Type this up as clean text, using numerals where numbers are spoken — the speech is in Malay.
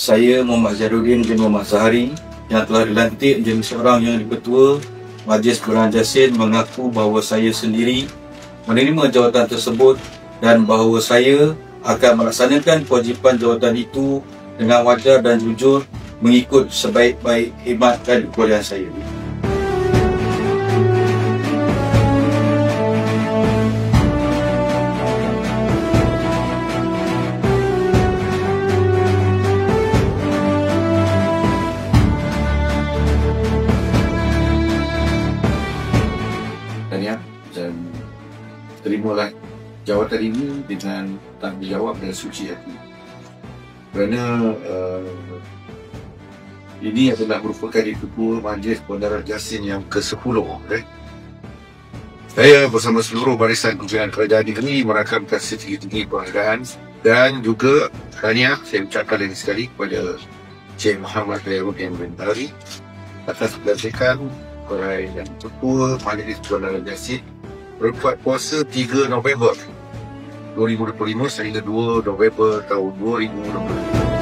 Saya Muhammad Zainuddin bin Muhammad Zahari yang telah dilantik menjadi seorang yang ketua Majlis Kelurahan Jasin mengaku bahawa saya sendiri menerima jawatan tersebut dan bahawa saya akan melaksanakan kewajipan jawatan itu dengan wajar dan jujur mengikut sebaik-baik khidmat dan kebolehan saya. Dan terimalah jawatan ini dengan tanggungjawab dan suci hati, kerana ini adalah merupakan ketua Majlis Kebenaran Jasin yang ke-10. Saya bersama seluruh barisan pimpinan kerajaan ini merakamkan setinggi-tinggi penghargaan dan juga tahniah saya ucapkan lagi sekali kepada Cik Muhammad Zainuddin bin Zahari atas pelantikan sebagai yang ketua Majlis Kebenaran Jasin berbuat puasa 3 November 2025 sehingga 2 November tahun 2025.